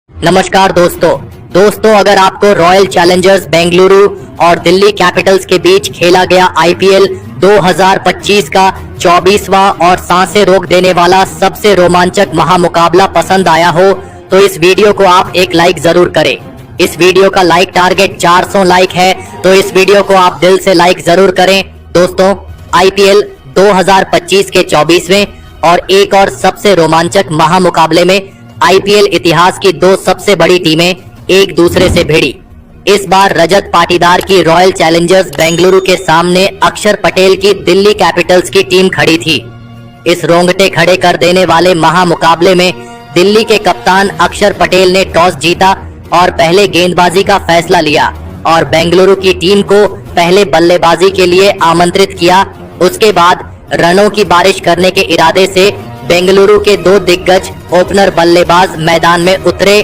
नमस्कार दोस्तों अगर आपको रॉयल चैलेंजर्स बेंगलुरु और दिल्ली कैपिटल्स के बीच खेला गया आईपीएल 2025 का 24वां और सांसें रोक देने वाला सबसे रोमांचक महामुकाबला पसंद आया हो तो इस वीडियो को आप एक लाइक जरूर करें। इस वीडियो का लाइक टारगेट 400 लाइक है तो इस वीडियो को आप दिल से लाइक जरूर करें। दोस्तों, आईपीएल 2025 के 24वें और एक और सबसे रोमांचक महामुकाबले में आईपीएल इतिहास की दो सबसे बड़ी टीमें एक दूसरे से भिड़ी। इस बार रजत पाटीदार की रॉयल चैलेंजर्स बेंगलुरु के सामने अक्षर पटेल की दिल्ली कैपिटल्स की टीम खड़ी थी। इस रोंगटे खड़े कर देने वाले महामुकाबले में दिल्ली के कप्तान अक्षर पटेल ने टॉस जीता और पहले गेंदबाजी का फैसला लिया और बेंगलुरु की टीम को पहले बल्लेबाजी के लिए आमंत्रित किया। उसके बाद रनों की बारिश करने के इरादे से बेंगलुरु के दो दिग्गज ओपनर बल्लेबाज मैदान में उतरे।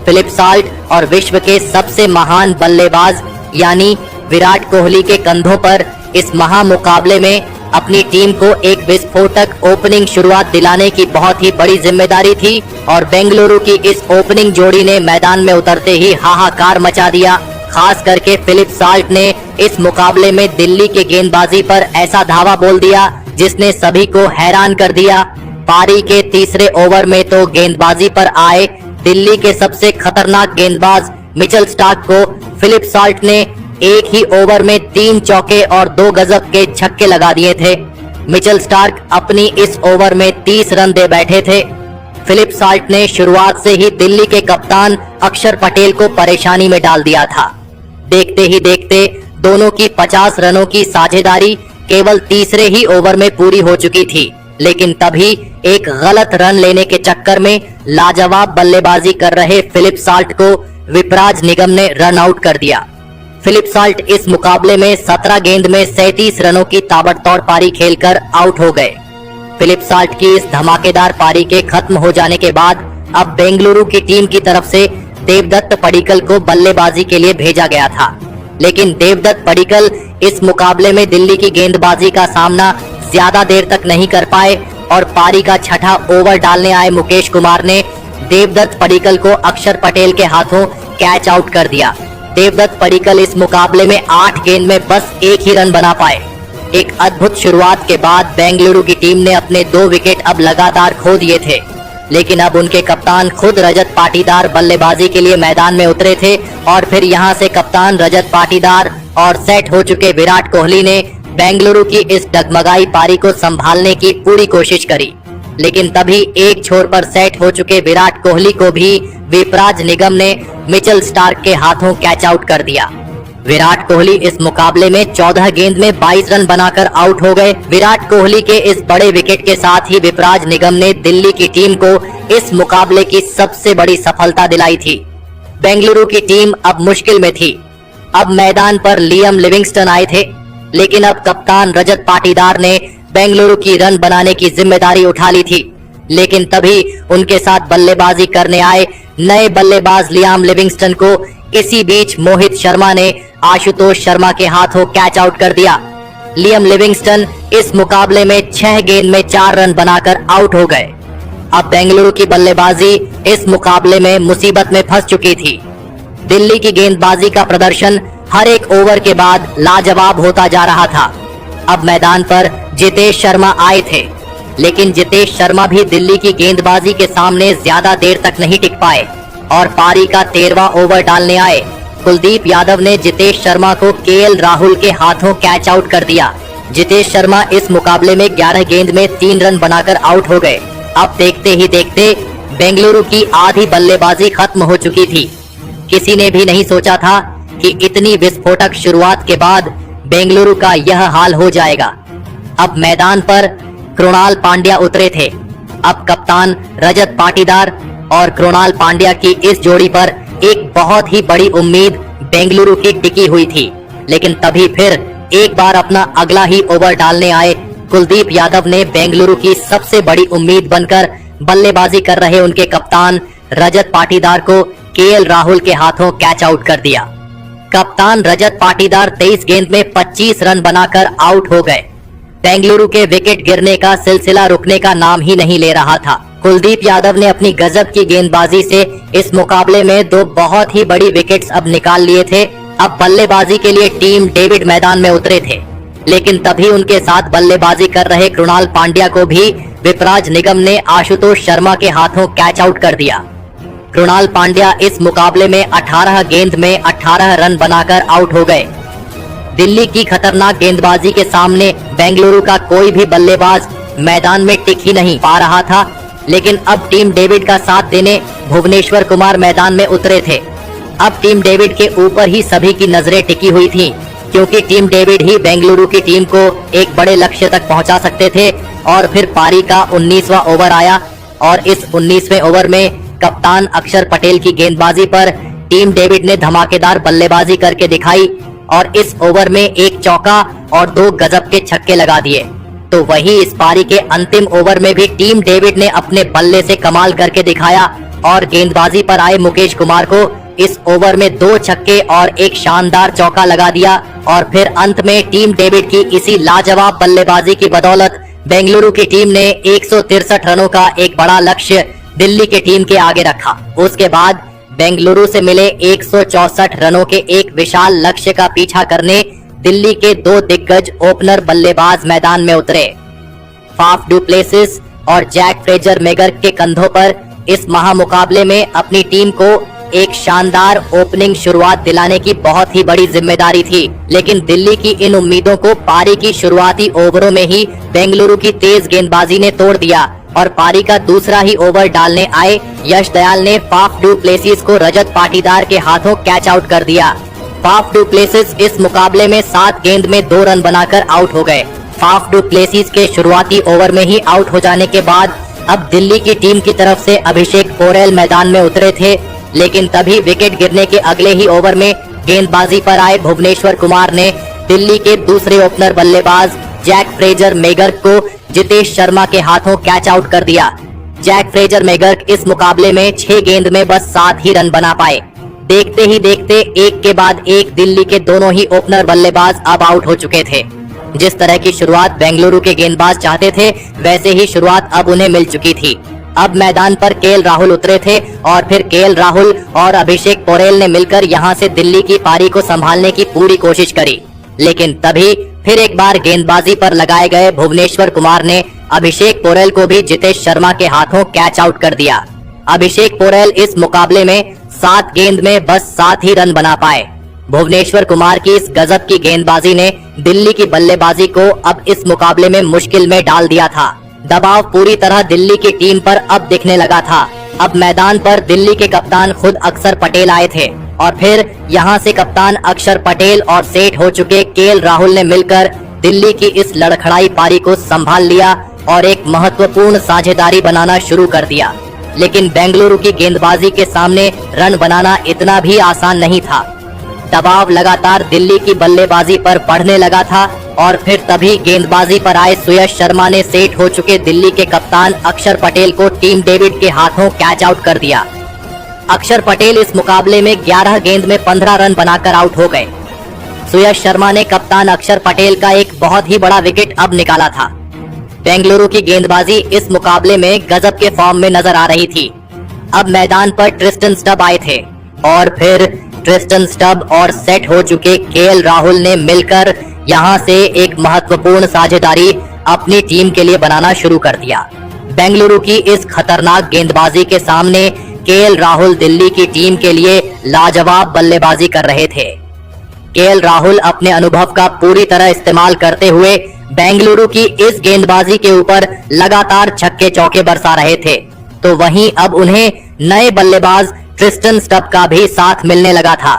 फिलिप साल्ट और विश्व के सबसे महान बल्लेबाज यानी विराट कोहली के कंधों पर इस महामुकाबले में अपनी टीम को एक विस्फोटक ओपनिंग शुरुआत दिलाने की बहुत ही बड़ी जिम्मेदारी थी और बेंगलुरु की इस ओपनिंग जोड़ी ने मैदान में उतरते ही हाहाकार मचा दिया। खास करके फिलिप साल्ट ने इस मुकाबले में दिल्ली के गेंदबाजी पर ऐसा धावा बोल दिया जिसने सभी को हैरान कर दिया। पारी के तीसरे ओवर में तो गेंदबाजी पर आए दिल्ली के सबसे खतरनाक गेंदबाज मिचेल स्टार्क को फिलिप साल्ट ने एक ही ओवर में 3 चौके और 2 गजब के छक्के लगा दिए थे। मिचेल स्टार्क अपनी इस ओवर में 30 रन दे बैठे थे। फिलिप साल्ट ने शुरुआत से ही दिल्ली के कप्तान अक्षर पटेल को परेशानी में डाल दिया था। देखते ही देखते दोनों की 50 रनों की साझेदारी केवल तीसरे ही ओवर में पूरी हो चुकी थी, लेकिन तभी एक गलत रन लेने के चक्कर में लाजवाब बल्लेबाजी कर रहे फिलिप साल्ट को विपराज निगम ने रन आउट कर दिया। फिलिप साल्ट इस मुकाबले में 17 गेंद में 37 रनों की ताबड़तोड़ पारी खेलकर आउट हो गए। फिलिप साल्ट की इस धमाकेदार पारी के खत्म हो जाने के बाद अब बेंगलुरु की टीम की तरफ से देवदत्त पडिक्कल को बल्लेबाजी के लिए भेजा गया था, लेकिन देवदत्त पडिक्कल इस मुकाबले में दिल्ली की गेंदबाजी का सामना ज्यादा देर तक नहीं कर पाए और पारी का छठा ओवर डालने आए मुकेश कुमार ने देवदत्त पडिक्कल को अक्षर पटेल के हाथों कैच आउट कर दिया। देवदत्त पडिक्कल इस मुकाबले में 8 गेंद में बस एक ही रन बना पाए। एक अद्भुत शुरुआत के बाद बेंगलुरु की टीम ने अपने 2 विकेट अब लगातार खो दिए थे, लेकिन अब उनके कप्तान खुद रजत पाटीदार बल्लेबाजी के लिए मैदान में उतरे थे और फिर यहां से कप्तान रजत पाटीदार और सेट हो चुके विराट कोहली ने बेंगलुरु की इस डगमगाई पारी को संभालने की पूरी कोशिश करी, लेकिन तभी एक छोर पर सेट हो चुके विराट कोहली को भी विपराज निगम ने मिचेल स्टार्क के हाथों कैच आउट कर दिया। विराट कोहली इस मुकाबले में 14 गेंद में 22 रन बनाकर आउट हो गए। विराट कोहली के इस बड़े विकेट के साथ ही विपराज निगम ने दिल्ली की टीम को इस मुकाबले की सबसे बड़ी सफलता दिलाई थी। बेंगलुरु की टीम अब मुश्किल में थी। अब मैदान पर लियम लिविंगस्टन आए थे, लेकिन अब कप्तान रजत पाटीदार ने बेंगलुरु की रन बनाने की जिम्मेदारी उठा ली थी, लेकिन तभी उनके साथ बल्लेबाजी करने आए नए बल्लेबाज लियाम लिविंगस्टन को इसी बीच मोहित शर्मा ने आशुतोष शर्मा के हाथों कैच आउट कर दिया। लियम लिविंगस्टन इस मुकाबले में 6 गेंद में 4 रन बनाकर आउट हो गए। अब बेंगलुरु की बल्लेबाजी इस मुकाबले में मुसीबत में फंस चुकी थी। दिल्ली की गेंदबाजी का प्रदर्शन हर एक ओवर के बाद लाजवाब होता जा रहा था। अब मैदान पर जितेश शर्मा आए थे, लेकिन जितेश शर्मा भी दिल्ली की गेंदबाजी के सामने ज्यादा देर तक नहीं टिक पाए और पारी का 13वां ओवर डालने आए कुलदीप यादव ने जितेश शर्मा को केएल राहुल के हाथों कैच आउट कर दिया। जितेश शर्मा इस मुकाबले में 11 गेंद में 3 रन बनाकर आउट हो गए। अब देखते ही देखते बेंगलुरु की आधी बल्लेबाजी खत्म हो चुकी थी। किसी ने भी नहीं सोचा था कि इतनी विस्फोटक शुरुआत के बाद बेंगलुरु का यह हाल हो जाएगा। अब मैदान पर कृणाल पांड्या उतरे थे। अब कप्तान रजत पाटीदार और कृणाल पांड्या की इस जोड़ी पर एक बहुत ही बड़ी उम्मीद बेंगलुरु की टिकी हुई थी, लेकिन तभी फिर एक बार अपना अगला ही ओवर डालने आए कुलदीप यादव ने बेंगलुरु की सबसे बड़ी उम्मीद बनकर बल्लेबाजी कर रहे उनके कप्तान रजत पाटीदार को केएल राहुल के हाथों कैच आउट कर दिया। कप्तान रजत पाटीदार 23 गेंद में 25 रन बनाकर आउट हो गए। बेंगलुरु के विकेट गिरने का सिलसिला रुकने का नाम ही नहीं ले रहा था। कुलदीप यादव ने अपनी गजब की गेंदबाजी से इस मुकाबले में दो बहुत ही बड़ी विकेट्स अब निकाल लिए थे। अब बल्लेबाजी के लिए टीम डेविड मैदान में उतरे थे, लेकिन तभी उनके साथ बल्लेबाजी कर रहे कृणाल पांड्या को भी विपराज निगम ने आशुतोष शर्मा के हाथों कैच आउट कर दिया। कृणाल पांड्या इस मुकाबले में 18 गेंद में 18 रन बनाकर आउट हो गए। दिल्ली की खतरनाक गेंदबाजी के सामने बेंगलुरु का कोई भी बल्लेबाज मैदान में टिक ही नहीं पा रहा था, लेकिन अब टीम डेविड का साथ देने भुवनेश्वर कुमार मैदान में उतरे थे। अब टीम डेविड के ऊपर ही सभी की नजरें टिकी हुई थीं, क्योंकि टीम डेविड ही बेंगलुरु की टीम को एक बड़े लक्ष्य तक पहुंचा सकते थे। और फिर पारी का 19वां ओवर आया और इस 19वें ओवर में कप्तान अक्षर पटेल की गेंदबाजी पर टीम डेविड ने धमाकेदार बल्लेबाजी करके दिखाई और इस ओवर में एक चौका और 2 गजब के छक्के लगा दिए। तो वही इस पारी के अंतिम ओवर में भी टीम डेविड ने अपने बल्ले से कमाल करके दिखाया और गेंदबाजी पर आए मुकेश कुमार को इस ओवर में 2 छक्के और एक शानदार चौका लगा दिया। और फिर अंत में टीम डेविड की इसी लाजवाब बल्लेबाजी की बदौलत बेंगलुरु की टीम ने 163 रनों का एक बड़ा लक्ष्य दिल्ली की टीम के आगे रखा। उसके बाद बेंगलुरु से मिले 164 रनों के एक विशाल लक्ष्य का पीछा करने दिल्ली के 2 दिग्गज ओपनर बल्लेबाज मैदान में उतरे। फाफ डू प्लेसिस और जैक फ्रेजर मेगर के कंधों पर इस महामुकाबले में अपनी टीम को एक शानदार ओपनिंग शुरुआत दिलाने की बहुत ही बड़ी जिम्मेदारी थी, लेकिन दिल्ली की इन उम्मीदों को पारी की शुरुआती ओवरों में ही बेंगलुरु की तेज गेंदबाजी ने तोड़ दिया और पारी का दूसरा ही ओवर डालने आए यश दयाल ने फाफ डू प्लेसिस को रजत पाटीदार के हाथों कैच आउट कर दिया। फाफ डू प्लेसिस इस मुकाबले में 7 गेंद में 2 रन बनाकर आउट हो गए। फाफ डू प्लेसिस के शुरुआती ओवर में ही आउट हो जाने के बाद अब दिल्ली की टीम की तरफ से अभिषेक पोरेल मैदान में उतरे थे, लेकिन तभी विकेट गिरने के अगले ही ओवर में गेंदबाजी पर आए भुवनेश्वर कुमार ने दिल्ली के दूसरे ओपनर बल्लेबाज जैक फ्रेजर मेगर को जितेश शर्मा के हाथों कैच आउट कर दिया। जैक फ्रेजर मेगर इस मुकाबले में 6 गेंद में बस 7 ही रन बना पाए। देखते ही देखते एक के बाद एक दिल्ली के दोनों ही ओपनर बल्लेबाज अब आउट हो चुके थे। जिस तरह की शुरुआत बेंगलुरु के गेंदबाज चाहते थे, वैसे ही शुरुआत अब उन्हें मिल चुकी थी। अब मैदान पर केएल राहुल उतरे थे और फिर केएल राहुल और अभिषेक पोरेल ने मिलकर यहां से दिल्ली की पारी को संभालने की पूरी कोशिश करी, लेकिन तभी फिर एक बार गेंदबाजी पर लगाए गए भुवनेश्वर कुमार ने अभिषेक पोरेल को भी जितेश शर्मा के हाथों कैच आउट कर दिया। अभिषेक पोरेल इस मुकाबले में 7 गेंद में बस 7 ही रन बना पाए। भुवनेश्वर कुमार की इस गजब की गेंदबाजी ने दिल्ली की बल्लेबाजी को अब इस मुकाबले में मुश्किल में डाल दिया था। दबाव पूरी तरह दिल्ली की टीम पर अब दिखने लगा था। अब मैदान पर दिल्ली के कप्तान खुद अक्षर पटेल आए थे और फिर यहां से कप्तान अक्षर पटेल और सेठ हो चुके केएल राहुल ने मिलकर दिल्ली की इस लड़खड़ाई पारी को संभाल लिया और एक महत्वपूर्ण साझेदारी बनाना शुरू कर दिया। लेकिन बेंगलुरु की गेंदबाजी के सामने रन बनाना इतना भी आसान नहीं था। दबाव लगातार दिल्ली की बल्लेबाजी पर बढ़ने लगा था और फिर तभी गेंदबाजी पर आए सुयश शर्मा ने सेट हो चुके दिल्ली के कप्तान अक्षर पटेल को टीम डेविड के हाथों कैच आउट कर दिया। अक्षर पटेल इस मुकाबले में 11 गेंद में 15 रन बनाकर आउट हो गए। सुयश शर्मा ने कप्तान अक्षर पटेल का एक बहुत ही बड़ा विकेट अब निकाला था। बेंगलुरु की गेंदबाजी इस मुकाबले में गजब के फॉर्म में नजर आ रही थी। अब मैदान पर ट्रिस्टन स्टब आए थे और फिर ट्रिस्टन स्टब और सेट हो चुके केएल राहुल ने मिलकर यहां से एक महत्वपूर्ण साझेदारी अपनी टीम के लिए बनाना शुरू कर दिया। बेंगलुरु की इस खतरनाक गेंदबाजी के सामने केएल राहुल दिल्ली की टीम के लिए लाजवाब बल्लेबाजी कर रहे थे। केएल राहुल अपने अनुभव का पूरी तरह इस्तेमाल करते हुए बेंगलुरु की इस गेंदबाजी के ऊपर लगातार छक्के चौके बरसा रहे थे। तो वहीं अब उन्हें नए बल्लेबाज ट्रिस्टन स्टब का भी साथ मिलने लगा था।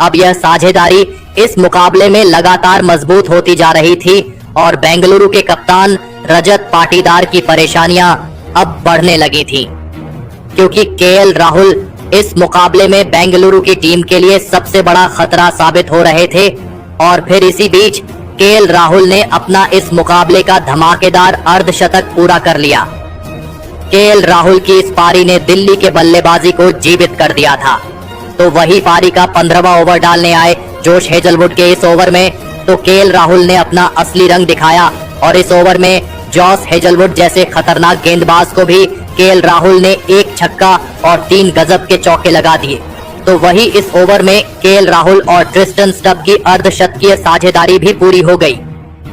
अब यह साझेदारी इस मुकाबले में लगातार मजबूत होती जा रही थी और बेंगलुरु के कप्तान रजत पाटीदार की परेशानियां अब बढ़ने लगी थी, क्योंकि केएल राहुल इस मुकाबले में बेंगलुरु की टीम के लिए सबसे बड़ा खतरा साबित हो रहे थे। और फिर इसी बीच केएल राहुल ने अपना इस मुकाबले का धमाकेदार अर्धशतक पूरा कर लिया। केएल राहुल की इस पारी ने दिल्ली के बल्लेबाजी को जीवित कर दिया था। तो वही पारी का 15वां ओवर डालने आए जोश हेजलवुड के इस ओवर में तो केएल राहुल ने अपना असली रंग दिखाया और इस ओवर में जॉस हेजलवुड जैसे खतरनाक गेंदबाज को भी केएल राहुल ने एक छक्का और 3 गजब के चौके लगा दिए। तो वही इस ओवर में केएल राहुल और ट्रिस्टन स्टब की अर्धशतकीय साझेदारी भी पूरी हो गई।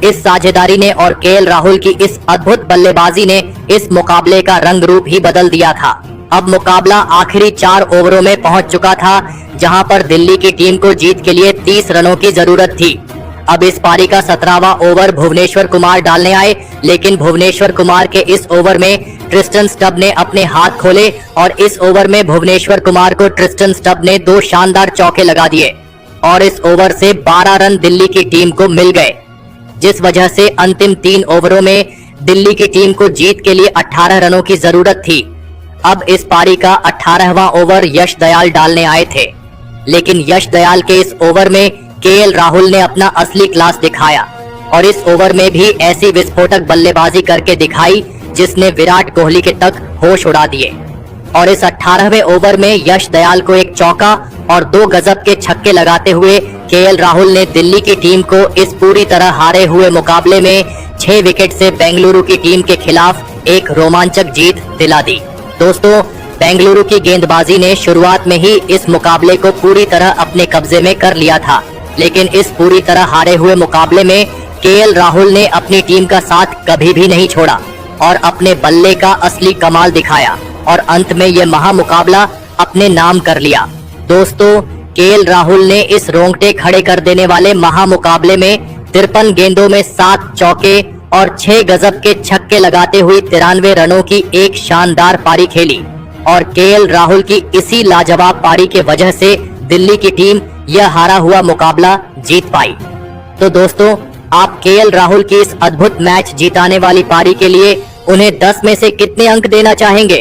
इस साझेदारी ने और केएल राहुल की इस अद्भुत बल्लेबाजी ने इस मुकाबले का रंग रूप ही बदल दिया था। अब मुकाबला आखिरी 4 ओवरों में पहुंच चुका था, जहां पर दिल्ली की टीम को जीत के लिए 30 रनों की जरूरत थी। अब इस पारी का 17वां ओवर भुवनेश्वर कुमार डालने आए, लेकिन भुवनेश्वर कुमार के इस ओवर में ट्रिस्टन स्टब ने अपने हाथ खोले और इस ओवर में भुवनेश्वर कुमार को ट्रिस्टन स्टब ने 2 शानदार चौके लगा दिए और इस ओवर से 12 रन दिल्ली की टीम को मिल गए, जिस वजह से अंतिम 3 ओवरों में दिल्ली की टीम को जीत के लिए 18 रनों की जरूरत थी। अब इस पारी का 18वां ओवर यश दयाल डालने आए थे, लेकिन यश दयाल के इस ओवर में केएल राहुल ने अपना असली क्लास दिखाया और इस ओवर में भी ऐसी विस्फोटक बल्लेबाजी करके दिखाई जिसने विराट कोहली के तक होश उड़ा दिए। और इस 18वें ओवर में यश दयाल को एक चौका और 2 गजब के छक्के लगाते हुए केएल राहुल ने दिल्ली की टीम को इस पूरी तरह हारे हुए मुकाबले में 6 विकेट से बेंगलुरु की टीम के खिलाफ एक रोमांचक जीत दिला दी। दोस्तों, बेंगलुरु की गेंदबाजी ने शुरुआत में ही इस मुकाबले को पूरी तरह अपने कब्जे में कर लिया था, लेकिन इस पूरी तरह हारे हुए मुकाबले में केएल राहुल ने अपनी टीम का साथ कभी भी नहीं छोड़ा और अपने बल्ले का असली कमाल दिखाया और अंत में यह महामुकाबला अपने नाम कर लिया। दोस्तों, केएल राहुल ने इस रोंगटे खड़े कर देने वाले महामुकाबले में 53 गेंदों में 7 चौके और 6 गजब के छक्के लगाते हुए 93 रनों की एक शानदार पारी खेली और केएल राहुल की इसी लाजवाब पारी के वजह से दिल्ली की टीम यह हारा हुआ मुकाबला जीत पाई। तो दोस्तों, आप केएल राहुल की इस अद्भुत मैच जीताने वाली पारी के लिए उन्हें 10 में से कितने अंक देना चाहेंगे?